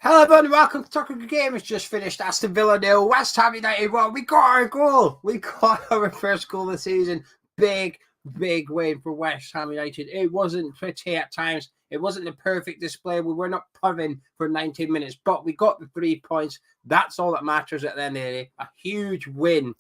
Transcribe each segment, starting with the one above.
Hello everyone, welcome to Talking Good Game. It's just finished. Aston Villa 0, West Ham United 1. We got our goal. We got our first goal of the season. Big win for West Ham United. It wasn't pretty at times. It wasn't the perfect display. We were not purring for 90 minutes, but we got the 3 points. That's all that matters at the end of the day. A huge win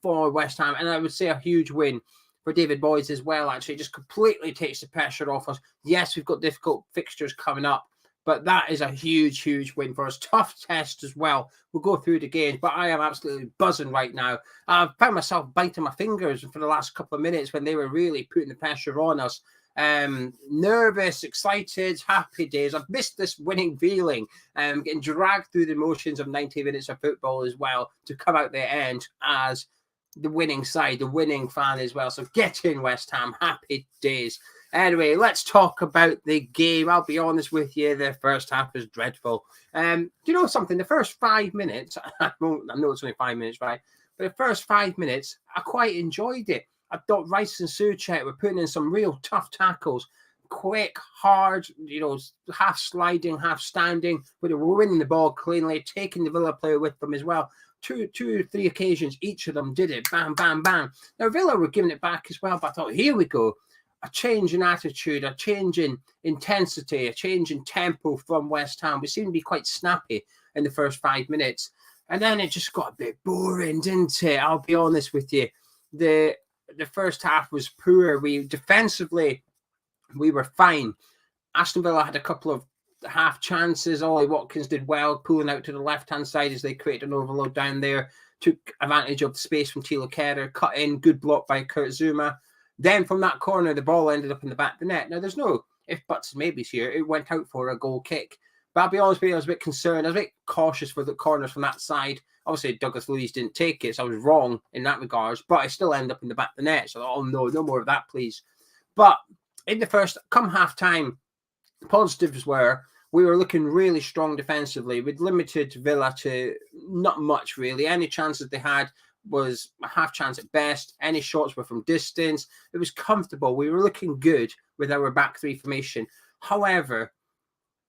for West Ham, and I would say a huge win for David Moyes as well, actually. It just completely takes the pressure off us. Yes, we've got difficult fixtures coming up, but that is a huge win for us. Tough test as well. We'll go through the games, but I am absolutely buzzing right now. I've found myself biting my fingers for the last couple of minutes when they were really putting the pressure on us. Nervous, excited, happy days. I've missed this winning feeling. Getting dragged through the motions of 90 minutes of football as well to come out the end as the winning side, the winning fan as well. So get in, West Ham. Happy days. Anyway, let's talk about the game. I'll be honest with you, the first half was dreadful. Do you know something? The first 5 minutes, I know it's only 5 minutes, right? But the first 5 minutes, I quite enjoyed it. I thought Rice and Soucek were putting in some real tough tackles. Quick, hard, half sliding, half standing, but they were winning the ball cleanly, taking the Villa player with them as well. Two or three occasions, each of them did it. Bam, bam, bam. Now, Villa were giving it back as well, but I thought, here we go. A change in attitude, a change in intensity, a change in tempo from West Ham. We seemed to be quite snappy in the first 5 minutes. And then it just got a bit boring, didn't it? I'll be honest with you. The first half was poor. Defensively, we were fine. Aston Villa had a couple of half chances. Ollie Watkins did well, pulling out to the left-hand side as they created an overload down there. Took advantage of the space from Thilo Kehrer, cut in, good block by Kurt Zouma. Then from that corner, the ball ended up in the back of the net. Now, there's no if, buts, and maybes here. It went out for a goal kick. But I'll be honest with you, I was a bit concerned. I was a bit cautious for the corners from that side. Obviously, Douglas Luiz didn't take it, so I was wrong in that regards. But I still ended up in the back of the net. So, oh, no more of that, please. But in the first, come half-time, positives were we were looking really strong defensively. We'd limited Villa to not much, really. Any chances they had was a half chance at best. Any shots were from distance. It was comfortable. We were looking good with our back three formation. However,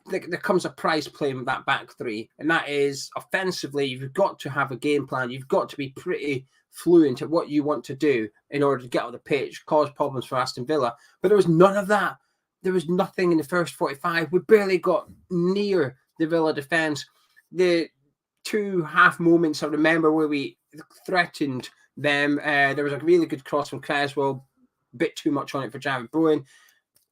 there comes a price playing with that back three, and that is offensively, you've got to have a game plan. You've got to be pretty fluent at what you want to do in order to get on the pitch, cause problems for Aston Villa. But there was none of that. There was nothing in the first 45. We barely got near the Villa defence. The two half moments I remember where we threatened them. There was a really good cross from Creswell, a bit too much on it for Jared Bowen.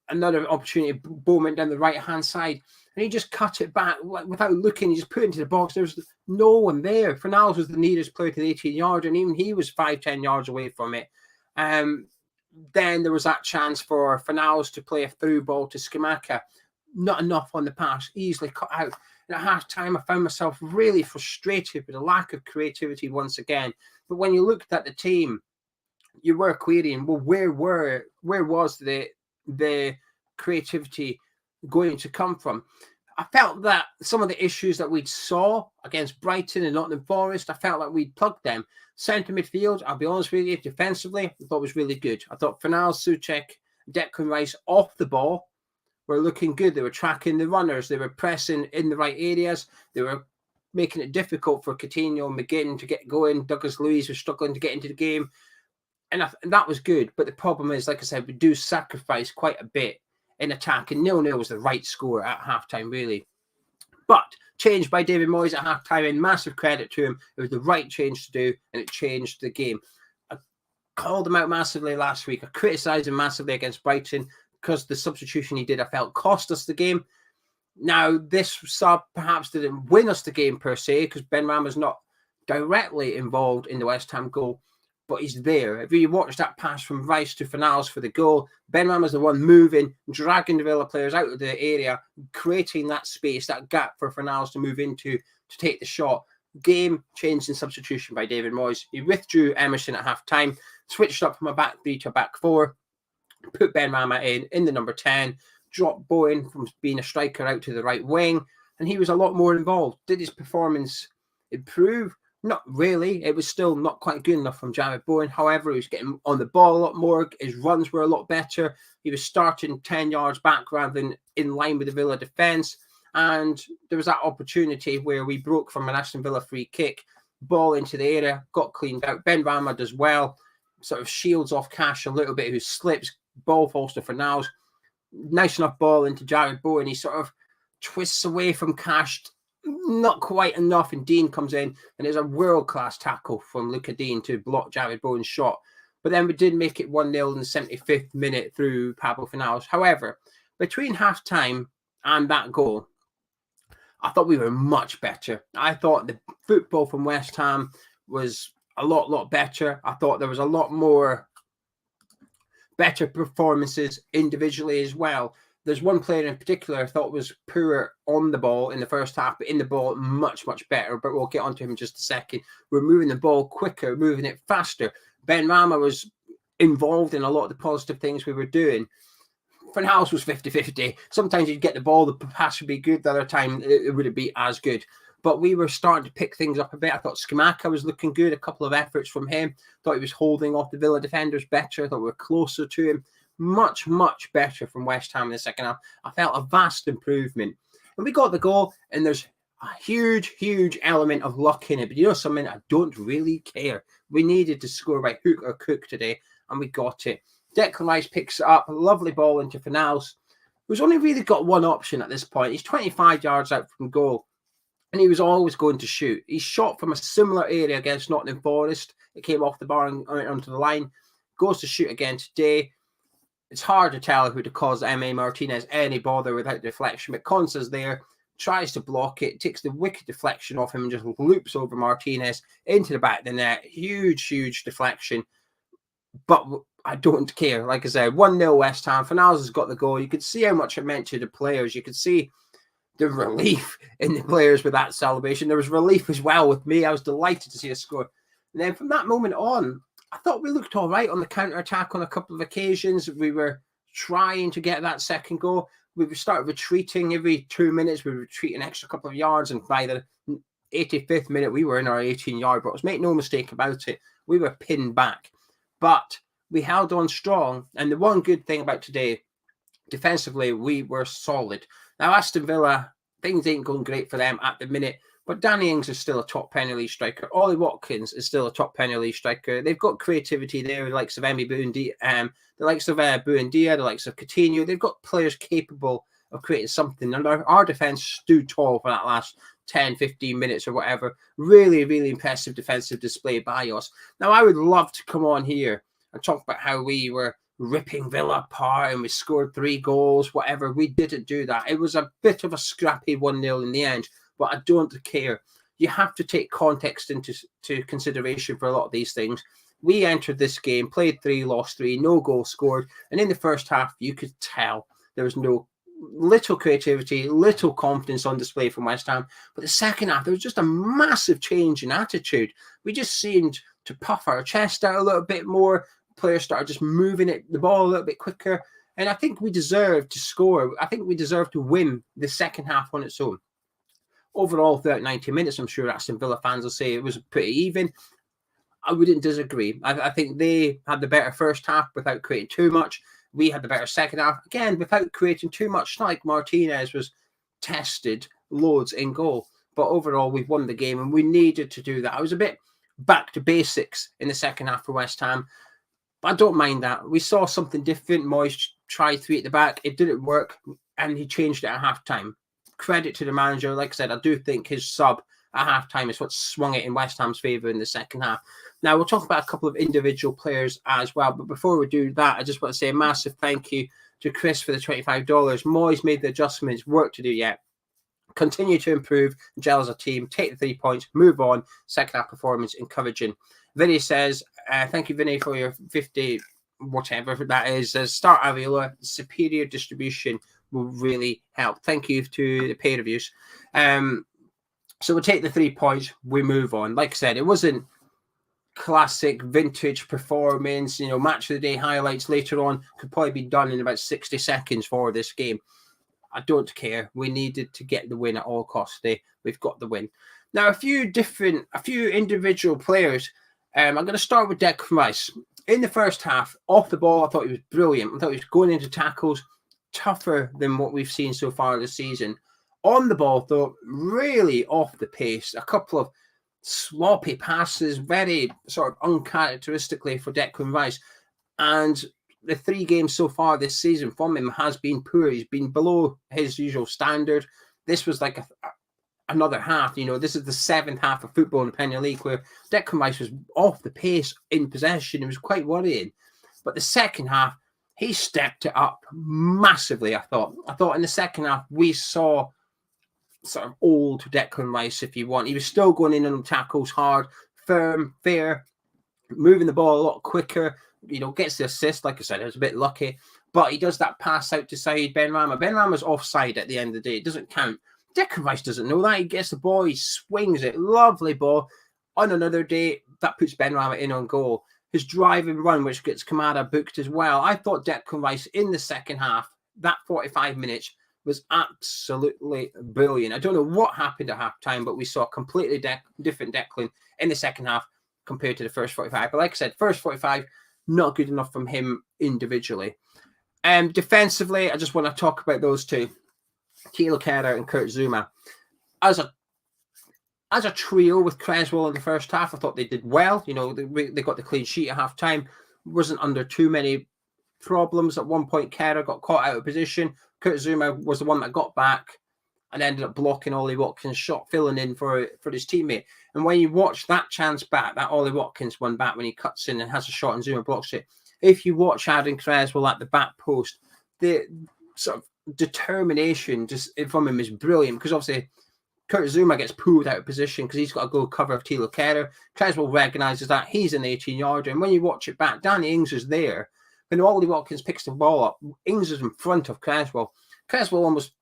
Another opportunity, Bowman down the right-hand side, and he just cut it back without looking. He just put it into the box. There was no one there. Fornals was the nearest player to the 18-yard, and even he was 5-10 yards away from it. Then there was that chance for Fornals to play a through ball to Scamacca. Not enough on the pass, easily cut out. And at half-time, I found myself really frustrated with the lack of creativity once again. But when you looked at the team, you were querying, well, where was the creativity going to come from? I felt that some of the issues that we saw against Brighton and Nottingham Forest, I felt like we'd plugged them. Centre midfield, I'll be honest with you, defensively, I thought it was really good. I thought Fornals, Soucek, Declan Rice off the ball were looking good. They were tracking the runners. They were pressing in the right areas. They were making it difficult for Coutinho and McGinn to get going. Douglas Luiz was struggling to get into the game. And that was good. But the problem is, like I said, we do sacrifice quite a bit in attack. And 0-0 was the right score at halftime, really. But changed by David Moyes at halftime, and massive credit to him. It was the right change to do, and it changed the game. I called him out massively last week. I criticised him massively against Brighton because the substitution he did, I felt, cost us the game. Now, this sub perhaps didn't win us the game per se, because Benrahma's not directly involved in the West Ham goal, but he's there. If you watch that pass from Rice to Fornals for the goal, Benrahma's the one moving, dragging the Villa players out of the area, creating that space, that gap for Fornals to move into to take the shot. Game changed in substitution by David Moyes. He withdrew Emerson at half-time, switched up from a back three to a back four, put Benrahma in the number 10, dropped Bowen from being a striker out to the right wing, and he was a lot more involved. Did his performance improve? Not really. It was still not quite good enough from Jared Bowen. However, he was getting on the ball a lot more. His runs were a lot better. He was starting 10 yards back rather than in line with the Villa defence. And there was that opportunity where we broke from an Aston Villa free kick, ball into the area, got cleaned out. Ben Rama does well, sort of shields off Cash a little bit, who slips, ball falls to Fornals. Nice enough ball into Jared Bowen. He sort of twists away from Cash, not quite enough, and Dean comes in, and there's a world-class tackle from Luca Dean to block Jared Bowen's shot. But then we did make it 1-0 in the 75th minute through Pablo Fornals. However, between half-time and that goal, I thought we were much better. I thought the football from West Ham was a lot better. I thought there was a lot more better performances individually as well. There's one player in particular I thought was poor on the ball in the first half, but in the ball, much better. But we'll get onto him in just a second. We're moving the ball quicker, moving it faster. Ben Rama was involved in a lot of the positive things we were doing. Fornals was 50-50. Sometimes you'd get the ball, the pass would be good. The other time, it wouldn't be as good. But we were starting to pick things up a bit. I thought Skamaka was looking good. A couple of efforts from him. Thought he was holding off the Villa defenders better. I thought we were closer to him. Much better from West Ham in the second half. I felt a vast improvement. And we got the goal, and there's a huge element of luck in it. But you know something? I don't really care. We needed to score by hook or crook today, and we got it. Declan Rice picks it up. A lovely ball into Fornals, who's only really got one option at this point. He's 25 yards out from goal, and he was always going to shoot. He shot from a similar area against Nottingham Forest. It came off the bar and onto the line. Goes to shoot again today. It's hard to tell who to cause M.A. Martinez any bother without deflection. But Consa's there, tries to block it, takes the wicked deflection off him and just loops over Martinez into the back of the net. Huge deflection. But I don't care. Like I said, 1-0 West Ham. Fornals has got the goal. You could see how much it meant to the players. You could see the relief in the players with that celebration. There was relief as well with me. I was delighted to see a score. And then from that moment on, I thought we looked all right on the counter-attack on a couple of occasions. We were trying to get that second goal. We started retreating every 2 minutes. We retreat an extra couple of yards, and by the 85th minute, we were in our 18-yard box. Make no mistake about it. We were pinned back. But we held on strong. And the one good thing about today, defensively, we were solid. Now, Aston Villa, things ain't going great for them at the minute. But Danny Ings is still a top Premier League striker. Ollie Watkins is still a top Premier League striker. They've got creativity there, the likes of Emi Buendia, the likes of Buendia, the likes of Coutinho. They've got players capable of creating something. And our defence stood tall for that last 10, 15 minutes or whatever. Really impressive defensive display by us. Now, I would love to come on here and talk about how we were ripping Villa apart and we scored 3 goals, whatever. We didn't do that. It was a bit of a scrappy 1-0 in the end. But I don't care. You have to take context into consideration for a lot of these things. We entered this game, played 3, lost 3, no goal scored. And in the first half, you could tell there was little creativity, little confidence on display from West Ham. But the second half, there was just a massive change in attitude. We just seemed to puff our chest out a little bit more. Players started just moving the ball a little bit quicker. And I think we deserved to score. I think we deserved to win the second half on its own. Overall, throughout 90 minutes, I'm sure Aston Villa fans will say it was pretty even. I wouldn't disagree. I think they had the better first half without creating too much. We had the better second half, again, without creating too much. It's not like Martinez was tested loads in goal. But overall, we've won the game, and we needed to do that. I was a bit back to basics in the second half for West Ham. But I don't mind that. We saw something different. Moyes tried 3 at the back. It didn't work, and he changed it at half-time. Credit to the manager. Like I said, I do think his sub at halftime is what swung it in West Ham's favour in the second half. Now, we'll talk about a couple of individual players as well. But before we do that, I just want to say a massive thank you to Chris for the $25. Moyes made the adjustments, work to do yet. Continue to improve, gel as a team, take the 3 points, move on. Second half performance encouraging. Vinny says, thank you, Vinny, for your 50, whatever that is. Start Avila, superior distribution will really help. Thank you to the pay reviews. So we'll take the 3 points, we move on. Like I said, it wasn't classic vintage performance, match of the day highlights later on could probably be done in about 60 seconds for this game. I don't care. We needed to get the win at all costs today. We've got the win. Now, a few individual players. I'm going to start with Declan Rice. In the first half, off the ball, I thought he was brilliant. I thought he was going into tackles, tougher than what we've seen so far this season. On the ball, though, really off the pace. A couple of sloppy passes, very sort of uncharacteristically for Declan Rice. And the 3 games so far this season from him has been poor. He's been below his usual standard. This was like another half. This is the 7th half of football in the Premier League where Declan Rice was off the pace in possession. It was quite worrying. But the second half, he stepped it up massively, I thought. In the second half, we saw sort of old Declan Rice, if you want. He was still going in on tackles hard, firm, fair, moving the ball a lot quicker. Gets the assist. Like I said, it was a bit lucky. But he does that pass out to Said Benrahma. Benrahma's offside at the end of the day. It doesn't count. Declan Rice doesn't know that. He gets the ball. He swings it. Lovely ball. On another day, that puts Benrahma in on goal. His driving run, which gets Kamada booked as well. I thought Declan Rice in the second half, that 45 minutes, was absolutely brilliant. I don't know what happened at halftime, but we saw a completely different Declan in the second half compared to the first 45. But like I said, first 45, not good enough from him individually. Defensively, I just want to talk about those two, Thilo Kehrer and Kurt Zouma. As a trio with Creswell in the first half, I thought they did well. They got the clean sheet at halftime. Wasn't under too many problems. At one point, Kehrer got caught out of position. Kurt Zouma was the one that got back and ended up blocking Ollie Watkins' shot, filling in for his teammate. And when you watch that chance back, that Ollie Watkins one back when he cuts in and has a shot and Zouma blocks it, if you watch Adam Creswell at the back post, the sort of determination just from him is brilliant, because obviously Kurt Zouma gets pulled out of position because he's got to go cover Thilo Kehrer. Creswell recognises that. He's in the 18-yarder. And when you watch it back, Danny Ings is there. When Ollie Watkins picks the ball up, Ings is in front of Creswell. Creswell almost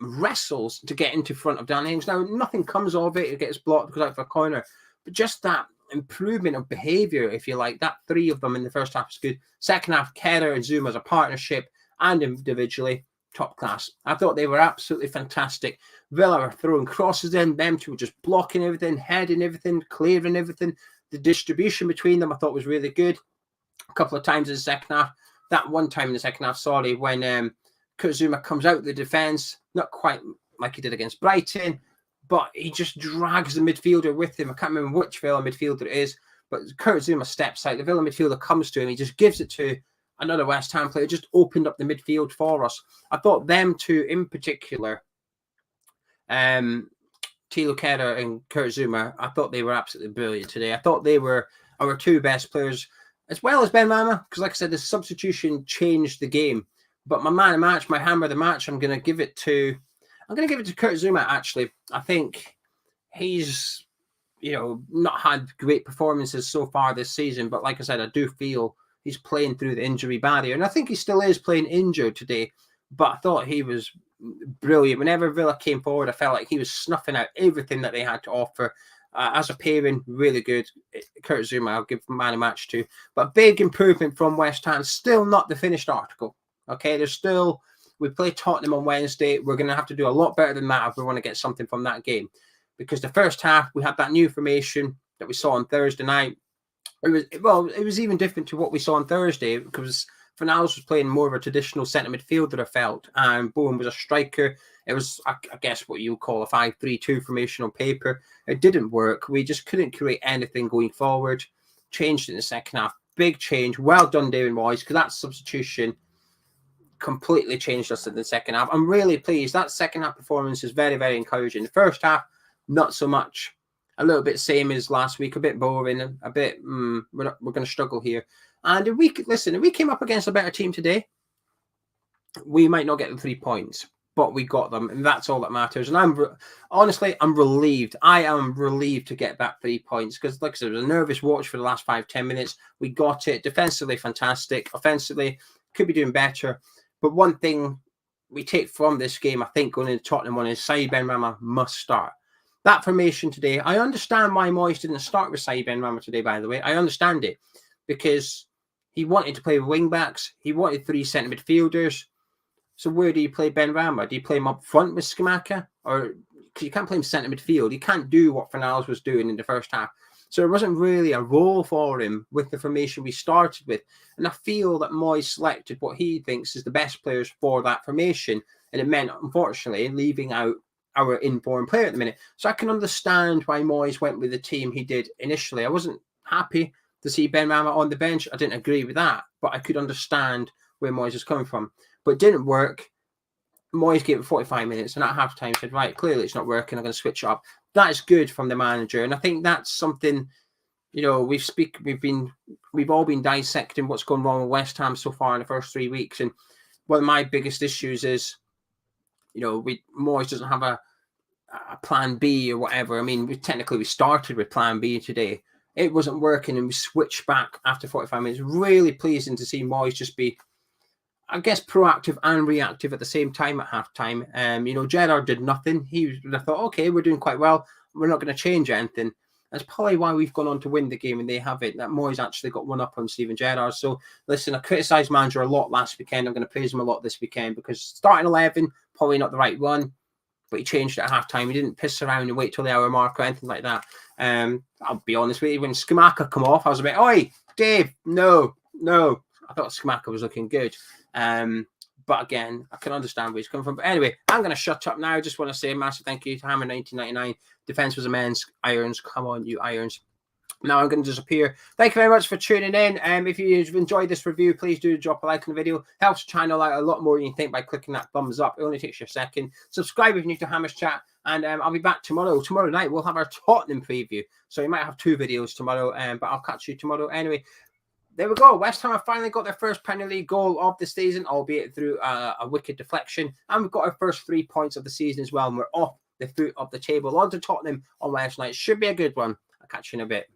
wrestles to get into front of Danny Ings. Now, nothing comes of it. It gets blocked, goes out for a corner. But just that improvement of behaviour, if you like, that 3 of them in the first half is good. Second half, Kehrer and Zouma as a partnership and individually, top class. I thought they were absolutely fantastic. Villa were throwing crosses in. Them two were just blocking everything, heading everything, clearing everything. The distribution between them I thought was really good. A couple of times in the second half. That one time in the second half, when Kurt Zouma comes out the defence, not quite like he did against Brighton, but he just drags the midfielder with him. I can't remember which Villa midfielder it is, but Kurt Zouma steps out. The Villa midfielder comes to him. He just gives it to another West Ham player, just opened up the midfield for us. I thought them two in particular, Thilo Kehrer and Kurt Zouma, I thought they were absolutely brilliant today. I thought they were our 2 best players, as well as Benrahma, because like I said, the substitution changed the game. But my man of the match, my hammer of the match, I'm going to give it to Kurt Zouma, actually. I think he's, not had great performances so far this season, but like I said, I do feel he's playing through the injury barrier, and I think he still is playing injured today, but I thought he was brilliant. Whenever Villa came forward, I felt like he was snuffing out everything that they had to offer. As a pairing, really good. Kurt Zouma, I'll give man a match to. But big improvement from West Ham. Still not the finished article. Okay, we play Tottenham on Wednesday. We're going to have to do a lot better than that if we want to get something from that game. Because the first half, we had that new formation that we saw on Thursday night. It was even different to what we saw on Thursday, because Fornals was playing more of a traditional centre midfielder, I felt, and Bowen was a striker. It was, I guess, what you would call a 5-3-2 formation on paper. It didn't work. We just couldn't create anything going forward. Changed it in the second half. Big change. Well done, David Moyes, because that substitution completely changed us in the second half. I'm really pleased. That second half performance is very, very encouraging. The first half, not so much. A little bit same as last week. A bit boring. A bit, we're going to struggle here. And if we came up against a better team today, we might not get the 3 points, but we got them, and that's all that matters. And I'm relieved. I am relieved to get that 3 points, because, like I said, it was a nervous watch for the last 5-10 minutes. We got it. Defensively, fantastic. Offensively, could be doing better. But one thing we take from this game, I think, going into Tottenham one, is Said Benrahma must start. That formation today, I understand why Moyes didn't start with Said Benrahma today, by the way. I understand it, because he wanted to play with wing-backs. He wanted 3 centre midfielders. So where do you play Benrahma? Do you play him up front with Scamacca? Or, because you can't play him centre midfield. You can't do what Fornals was doing in the first half. So there wasn't really a role for him with the formation we started with. And I feel that Moyes selected what he thinks is the best players for that formation. And it meant, unfortunately, leaving out our inborn player at the minute. So I can understand why Moyes went with the team he did initially. I wasn't happy to see Ben Rama on the bench. I didn't agree with that, but I could understand where Moyes was coming from. But it didn't work. Moyes gave it 45 minutes, and at halftime said, right, clearly it's not working, I'm going to switch it up. That is good from the manager, and I think that's something, you know, we've all been dissecting what's going wrong with West Ham so far in the first 3 weeks, and one of my biggest issues is, you know, Moyes doesn't have a plan B or whatever. I mean, we started with plan B today. It wasn't working, and we switched back after 45 minutes. Really pleasing to see Moyes just be, I guess, proactive and reactive at the same time at halftime. You know, Gerrard did nothing. He would have thought, okay, we're doing quite well. We're not going to change anything. That's probably why we've gone on to win the game, and they haven't. That Moyes actually got one up on Steven Gerrard. So, listen, I criticised manager a lot last weekend. I'm going to praise him a lot this weekend because starting 11, probably not the right one, but he changed it at halftime. He didn't piss around and wait till the hour mark or anything like that. I'll be honest with you, when Skamaka come off, I was a bit, oi, Dave, no. I thought Skamaka was looking good. But again, I can understand where he's coming from. But anyway, I'm going to shut up now. I just want to say a massive thank you to Hammer 1999. Defense was immense. Irons, come on, you Irons. Now I'm going to disappear. Thank you very much for tuning in. If you've enjoyed this review, please do drop a like on the video. Helps the channel out a lot more than you think by clicking that thumbs up. It only takes you a second. Subscribe if you're new to Hammer's Chat. And I'll be back tomorrow. Tomorrow night, we'll have our Tottenham preview. So we might have 2 videos tomorrow, but I'll catch you tomorrow. Anyway, there we go. West Ham have finally got their first Premier League goal of the season, albeit through a wicked deflection. And we've got our first 3 points of the season as well. And we're off the foot of the table. On to Tottenham on Wednesday night. Should be a good one. I'll catch you in a bit.